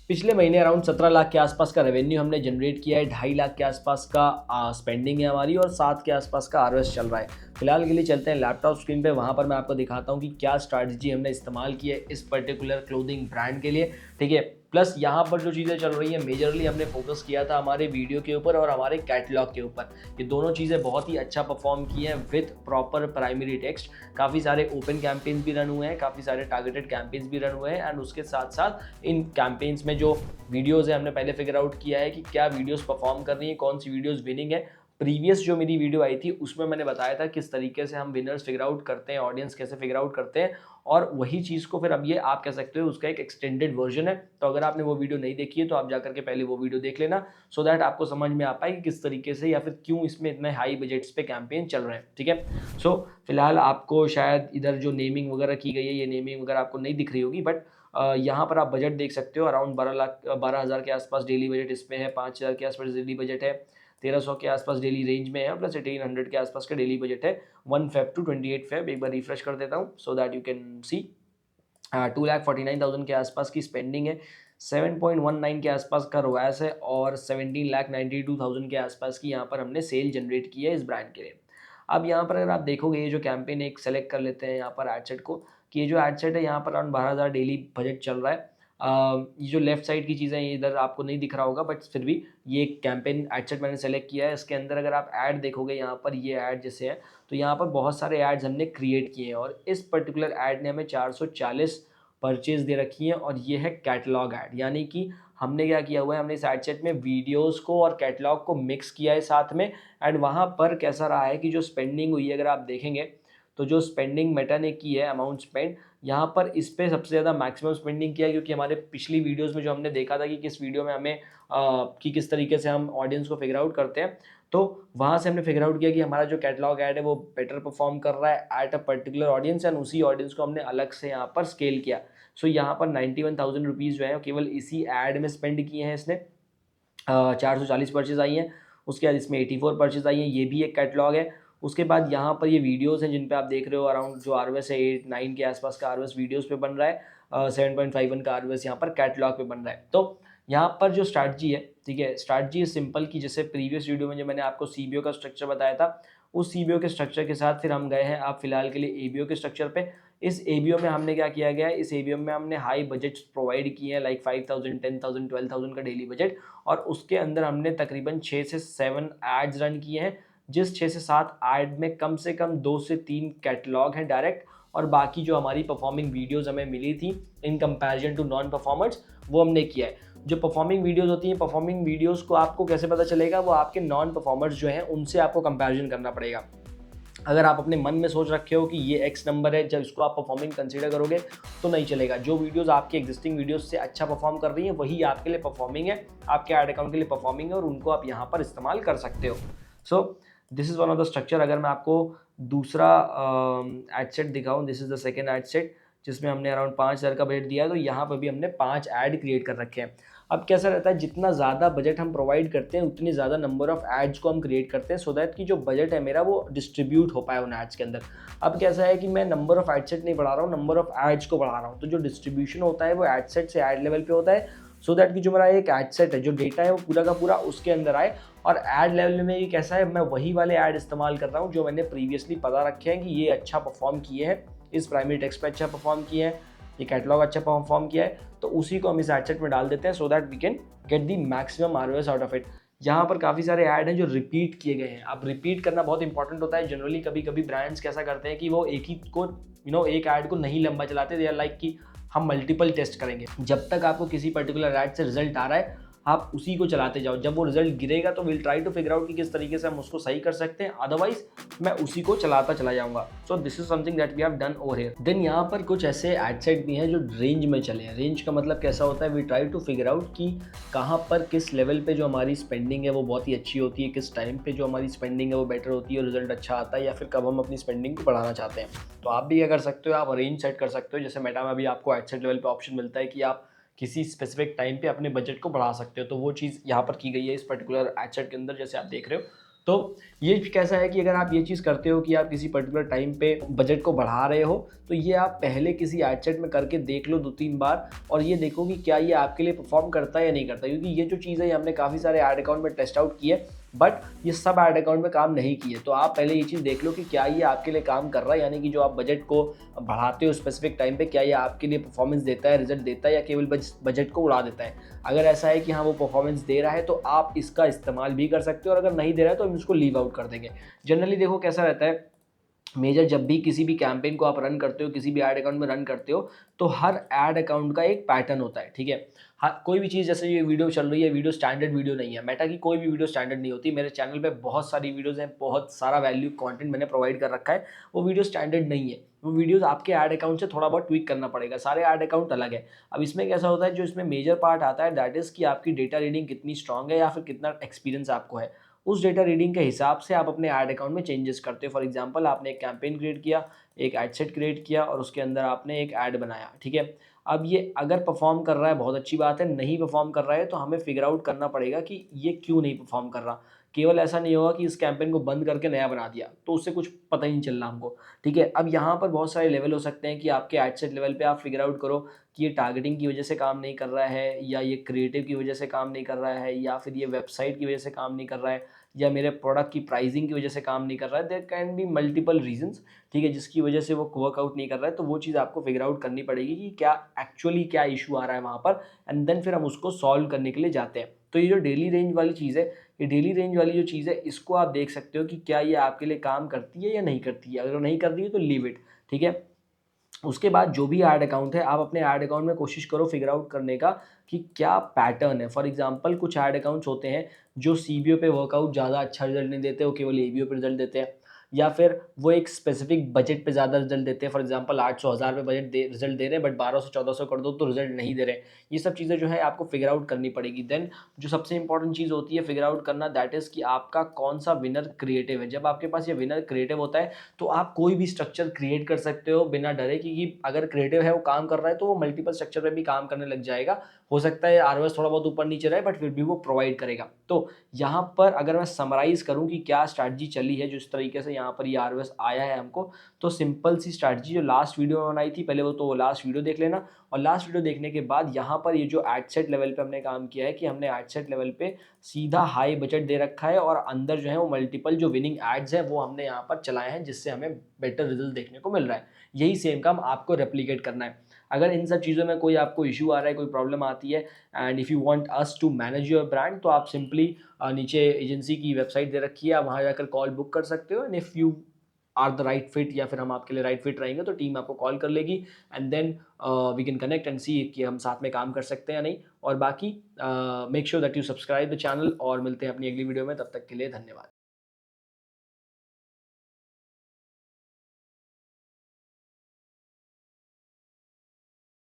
पिछले महीने अराउंड 17 लाख के आसपास का रेवेन्यू हमने जनरेट किया है, 2.5 लाख के आसपास का स्पेंडिंग है हमारी और 7 के आसपास का आरएस चल रहा है। फिलहाल के लिए चलते हैं लैपटॉप स्क्रीन पे, वहाँ पर मैं आपको दिखाता हूँ कि क्या स्ट्रैटेजी हमने इस्तेमाल की है इस पर्टिकुलर क्लोथिंग ब्रांड के लिए, ठीक है। प्लस यहाँ पर जो चीज़ें चल रही हैं मेजरली हमने फोकस किया था हमारे वीडियो के ऊपर और हमारे कैटलॉग के ऊपर। ये दोनों चीज़ें बहुत ही अच्छा परफॉर्म की हैं विथ प्रॉपर प्राइमरी टेक्स्ट। काफ़ी सारे ओपन कैंपेन्स भी रन हुए हैं, काफ़ी सारे टारगेटेड कैंपेन्स भी रन हुए हैं एंड उसके साथ साथ इन कैंपेन्स में जो वीडियोज़ है हमने पहले फिगर आउट किया है कि क्या वीडियोज़ परफॉर्म कर रही हैं, कौन सी वीडियोज़ विनिंग है। प्रीवियस जो मेरी वीडियो आई थी उसमें मैंने बताया था किस तरीके से हम विनर्स फिगर आउट करते हैं, ऑडियंस कैसे फिगर आउट करते हैं, और वही चीज़ को फिर अब ये आप कह सकते हो उसका एक एक्सटेंडेड वर्जन है। तो अगर आपने वो वीडियो नहीं देखी है तो आप जाकर के पहले वो वीडियो देख लेना, सो दैट आपको समझ में आ पाए कि किस तरीके से या फिर क्यों इसमें इतने हाई बजट्स पे कैंपेन चल रहे हैं, ठीक है। सो फिलहाल आपको शायद इधर जो नेमिंग वगैरह की गई है ये नेमिंग वगैरह आपको नहीं दिख रही होगी, बट यहाँ पर आप बजट देख सकते हो अराउंड 12,00,000 के आसपास डेली बजट इसमें है, 5,000 के आसपास डेली बजट है, 1,300 के आसपास डेली रेंज में है, प्लस 1,800 के आसपास का डेली बजट है 1 फेब टू 28 फेब। एक बार रिफ्रेश कर देता हूँ so that you can see. 2,49,000 के आसपास की स्पेंडिंग है, 7.19 के आसपास का रोआस है और 17,92,000 के आसपास की यहाँ पर हमने सेल जनरेट की है इस ब्रांड के लिए। अब यहाँ पर अगर आप देखोगे ये जो कैंपेन एक सेलेक्ट कर लेते हैं यहाँ पर एडसेट को, कि ये जो एडसेट है यहाँ पर अराउंड 12,000 डेली बजट चल रहा है। ये जो लेफ्ट साइड की चीज़ें हैं इधर आपको नहीं दिख रहा होगा, बट फिर भी ये कैंपेन एडसेट मैंने सेलेक्ट किया है। इसके अंदर अगर आप ऐड देखोगे यहाँ पर ये ऐड जैसे है तो यहाँ पर बहुत सारे एड्स हमने क्रिएट किए हैं और इस पर्टिकुलर ऐड ने हमें 440 परचेज दे रखी है और ये है कैटलॉग ऐड। यानी कि हमने क्या किया हुआ है, हमने इस ऐड सेट में वीडियोस को और कैटलॉग को मिक्स किया है साथ में। एंड वहाँ पर कैसा रहा है कि जो स्पेंडिंग हुई है अगर आप देखेंगे तो जो स्पेंडिंग मेटा ने की है अमाउंट स्पेंड, यहाँ पर इस पे सबसे ज़्यादा मैक्सिमम स्पेंडिंग किया है, क्योंकि हमारे पिछली वीडियोस में जो हमने देखा था कि किस वीडियो में हमें कि किस तरीके से हम ऑडियंस को फिगर आउट करते हैं, तो वहाँ से हमने फिगर आउट किया कि हमारा जो कैटलॉग ऐड है वो बेटर परफॉर्म कर रहा है at a particular audience, and उसी ऑडियंस को हमने अलग से यहाँ पर स्केल किया। सो यहाँ पर 91,000 रुपीज़ जो है केवल इसी ऐड में स्पेंड किए हैं इसने। 440 परचेज आई हैं, उसके बाद इसमें 84 परचेज आई हैं, ये भी एक कैटलॉग है। उसके बाद यहाँ पर ये वीडियोस हैं जिन पे आप देख रहे हो अराउंड जो आरवेस है 8-9 के आसपास का आरवेस वीडियोस पे बन रहा है, 7.51 का आरवेस यहाँ पर कैटलॉग पे बन रहा है। तो यहाँ पर जो स्ट्रैटेजी है, ठीक है, स्ट्रैटेजी सिंपल की जैसे प्रीवियस वीडियो में जो मैंने आपको सीबीओ का स्ट्रक्चर बताया था, उस सीबीओ के स्ट्रक्चर के साथ फिर हम गए हैं आप फिलहाल के लिए एबीओ के स्ट्रक्चर पे। इस एबीओ में हमने क्या किया गया है, इस एबीओ में हमने हाई बजट प्रोवाइड किए हैं लाइक 5,000, 10,000, 12,000 का डेली बजट, और उसके अंदर हमने तकरीबन 6 से 7 एड्स रन किए हैं, जिस 6 से 7 एड में कम से कम 2 से 3 कैटलॉग हैं डायरेक्ट, और बाकी जो हमारी परफॉर्मिंग वीडियोस हमें मिली थी in comparison to non performers वो हमने किया है। जो परफॉर्मिंग वीडियोस होती हैं, परफॉर्मिंग वीडियोस को आपको कैसे पता चलेगा, वो आपके नॉन परफॉर्मर्स जो हैं उनसे आपको कंपैरिजन करना पड़ेगा। अगर आप अपने मन में सोच रखे हो कि ये एक्स नंबर है, जब इसको आप परफॉर्मिंग कंसीडर करोगे तो नहीं चलेगा। जो वीडियोस आपकी एग्जिस्टिंग वीडियोस से अच्छा परफॉर्म कर रही हैं वही आपके लिए परफॉर्मिंग है, आपके ऐड अकाउंट के लिए परफॉर्मिंग है, और उनको आप यहाँ पर इस्तेमाल कर सकते हो। So this is one of the structure. अगर मैं आपको दूसरा एड सेट दिखाऊँ, this is the second ad set जिसमें हमने अराउंड 5,000 का बजट दिया है, तो यहाँ पर भी हमने 5 ऐड क्रिएट कर रखे हैं। अब कैसा रहता है, जितना ज़्यादा बजट हम प्रोवाइड करते हैं उतनी ज़्यादा नंबर ऑफ एड्स को हम क्रिएट करते हैं, सो दैट कि जो बजट है मेरा वो डिस्ट्रीब्यूट हो पाए उन एड्स के अंदर। अब कैसा है कि मैं नंबर ऑफ एड सेट नहीं बढ़ा रहा हूँ, नंबर ऑफ एड्स को बढ़ा रहा हूँ, तो जो डिस्ट्रीब्यूशन होता है वो एड सेट से एड लेवल पे होता है, सो दैट कि जो मेरा एक एड सेट है, जो डेटा है वो पूरा का पूरा उसके अंदर आए। और एड लेवल में ये कैसा है, मैं वही वाले ऐड इस्तेमाल कर रहा हूँ जो मैंने प्रीवियसली पता रखे हैं कि ये अच्छा परफॉर्म किए हैं, इस प्राइमरी टेक्स्ट पे अच्छा परफॉर्म किए हैं, ये कैटलॉग अच्छा परफॉर्म किया है, तो उसी को हम इस एड सेट में डाल देते हैं so that we can get the maximum ROS out of it. यहाँ पर काफ़ी सारे ऐड हैं जो रिपीट किए गए हैं। अब रिपीट करना बहुत इंपॉर्टेंट होता है। जनरली कभी कभी ब्रांड्स कैसा करते हैं कि वो एक ही को एक ऐड को नहीं लंबा चलाते, दे आर लाइक कि हम मल्टीपल टेस्ट करेंगे। जब तक आपको किसी पर्टिकुलर ऐड से रिजल्ट आ रहा है आप उसी को चलाते जाओ, जब वो रिजल्ट गिरेगा तो will try to figure out कि किस तरीके से हम उसको सही कर सकते हैं, अदरवाइज मैं उसी को चलाता चला जाऊंगा। So this is something that we have done over here. Then यहाँ पर कुछ ऐसे एड सेट भी हैं जो रेंज में चले हैं। रेंज का मतलब कैसा होता है, we try to figure out कि कहाँ पर किस लेवल पे जो हमारी स्पेंडिंग है वो बहुत ही अच्छी होती है, किस टाइम पे जो हमारी स्पेंडिंग है वो बेटर होती है और रिजल्ट अच्छा आता है, या फिर कब हम अपनी स्पेंडिंग को बढ़ाना चाहते हैं। तो आप भी क्या कर सकते हो, आप रेंज सेट कर सकते हो। जैसे मेटा में अभी आपको एड सेट लेवल पे ऑप्शन मिलता है कि आप किसी स्पेसिफिक टाइम पे अपने बजट को बढ़ा सकते हो, तो वो चीज़ यहाँ पर की गई है इस पर्टिकुलर एड सेट के अंदर, जैसे आप देख रहे हो। तो ये कैसा है कि अगर आप ये चीज़ करते हो कि आप किसी पर्टिकुलर टाइम पे बजट को बढ़ा रहे हो, तो ये आप पहले किसी एड सेट में करके देख लो 2-3 बार और ये देखो कि क्या ये आपके लिए परफॉर्म करता है या नहीं करता, क्योंकि ये जो चीज़ है ये हमने काफ़ी सारे एड अकाउंट में टेस्ट आउट की है, बट ये सब एड अकाउंट में काम नहीं किए। तो आप पहले ये चीज़ देख लो कि क्या ये आपके लिए काम कर रहा है, यानी कि जो आप बजट को बढ़ाते हो स्पेसिफिक टाइम पे, क्या ये आपके लिए परफॉर्मेंस देता है, रिजल्ट देता है, या केवल बजट को उड़ा देता है। अगर ऐसा है कि हाँ वो परफॉर्मेंस दे रहा है तो आप इसका इस्तेमाल भी कर सकते हो, और अगर नहीं दे रहा है तो हम इसको लीव आउट कर देंगे। जनरली देखो कैसा रहता है, मेजर जब भी किसी भी कैंपेन को आप रन करते हो, किसी भी एड अकाउंट में रन करते हो, तो हर एड अकाउंट का एक पैटर्न होता है, ठीक है। हाँ, कोई भी चीज़, जैसे ये वीडियो चल रही है, वीडियो स्टैंडर्ड वीडियो नहीं है। मेटा की कोई भी वीडियो स्टैंडर्ड नहीं होती। मेरे चैनल पे बहुत सारी वीडियोज़ हैं, बहुत सारा वैल्यू कंटेंट मैंने प्रोवाइड कर रखा है, वो वीडियो स्टैंडर्ड नहीं है। वो वीडियोज़ आपके ऐड अकाउंट से थोड़ा बहुत ट्वीक करना पड़ेगा, सारे ऐड अकाउंट अलग है। अब इसमें कैसा होता है, जो इसमें मेजर पार्ट आता है दैट इज़ कि आपकी डेटा रीडिंग कितनी स्ट्रॉन्ग है या फिर कितना एक्सपीरियंस आपको है। उस डेटा रीडिंग के हिसाब से आप अपने ऐड अकाउंट में चेंजेस करते हो। फॉर एग्जांपल, आपने एक कैंपेन क्रिएट किया, एक एड सेट क्रिएट किया और उसके अंदर आपने एक ऐड बनाया, ठीक है। अब ये अगर परफॉर्म कर रहा है बहुत अच्छी बात है, नहीं परफॉर्म कर रहा है तो हमें फिगर आउट करना पड़ेगा कि ये क्यों नहीं परफॉर्म कर रहा। केवल ऐसा नहीं होगा कि इस कैंपेन को बंद करके नया बना दिया, तो उससे कुछ पता ही नहीं चल रहा हमको, ठीक है। अब यहाँ पर बहुत सारे लेवल हो सकते हैं कि आपके एड सेट लेवल पे आप फिगर आउट करो कि ये टारगेटिंग की वजह से काम नहीं कर रहा है, या ये क्रिएटिव की वजह से काम नहीं कर रहा है, या फिर ये वेबसाइट की वजह से काम नहीं कर रहा है, या मेरे प्रोडक्ट की प्राइसिंग की वजह से काम नहीं कर रहा है। There can be multiple reasons, ठीक है, जिसकी वजह से वो वर्कआउट नहीं कर रहा है। तो वो चीज़ आपको फिगर आउट करनी पड़ेगी कि क्या एक्चुअली क्या इशू आ रहा है वहाँ पर, एंड देन फिर हम उसको सॉल्व करने के लिए जाते हैं। तो ये जो डेली रेंज वाली चीज़ है, ये डेली रेंज वाली जो चीज़ है, इसको आप देख सकते हो कि क्या ये आपके लिए काम करती है या नहीं करती है। अगर नहीं कर रही है तो लीव इट, ठीक है। उसके बाद जो भी ऐड अकाउंट है, आप अपने ऐड अकाउंट में कोशिश करो फिगर आउट करने का कि क्या पैटर्न है। फॉर एग्जांपल, कुछ ऐड अकाउंट्स होते हैं जो सीबीओ पे वर्कआउट ज़्यादा अच्छा रिजल्ट नहीं देते, वो केवल एबीओ पे रिजल्ट देते हैं, या फिर वो एक स्पेसिफिक बजट पे ज़्यादा रिजल्ट देते हैं। फॉर एग्जांपल 800-1000 पे बजट दे रिजल्ट दे रहे हैं, बट 1200-1400 कर दो तो रिजल्ट नहीं दे रहे। ये सब चीज़ें जो है आपको फिगर आउट करनी पड़ेगी। देन जो सबसे इंपॉर्टेंट चीज़ होती है फिगर आउट करना, दैट इज़ कि आपका कौन सा विनर क्रिएटिव है। जब आपके पास ये विनर क्रिएटिव होता है तो आप कोई भी स्ट्रक्चर क्रिएट कर सकते हो बिना डरे, क्योंकि अगर क्रिएटिव है, वो काम कर रहा है, तो वो मल्टीपल स्ट्रक्चर पे भी काम करने लग जाएगा। हो सकता है आरओएस थोड़ा बहुत ऊपर नीचे रहे, बट फिर भी वो प्रोवाइड करेगा। तो यहाँ पर अगर मैं समराइज़ करूँ कि क्या स्ट्रैटेजी चली है, जिस तरीके से यहाँ पर ये आरओएस आया है हमको, तो सिंपल सी स्ट्रैटेजी जो लास्ट वीडियो में बनाई थी, पहले वो तो लास्ट वीडियो देख लेना, और लास्ट वीडियो देखने के बाद यहाँ पर ये जो एड सेट लेवल पे हमने काम किया है कि हमने एड सेट लेवल पे सीधा हाई बजट दे रखा है, और अंदर जो है वो मल्टीपल जो विनिंग एड्स हैं वो हमने यहाँ पर चलाए हैं, जिससे हमें बेटर रिजल्ट देखने को मिल रहा है। यही सेम काम आपको रेप्लिकेट करना है। अगर इन सब चीज़ों में कोई आपको इशू आ रहा है, कोई प्रॉब्लम आती है, and if you want us to manage your brand, तो आप सिंपली नीचे एजेंसी की वेबसाइट दे रखी है, आप वहाँ जाकर कॉल बुक कर सकते हो। And if you are the right fit, या फिर हम आपके लिए राइट फिट रहेंगे, तो टीम आपको कॉल कर लेगी, and then we can connect and see कि हम साथ में काम कर सकते हैं या नहीं। और बाकी make sure that you subscribe the channel, और मिलते हैं अपनी अगली वीडियो में। तब तक के लिए धन्यवाद।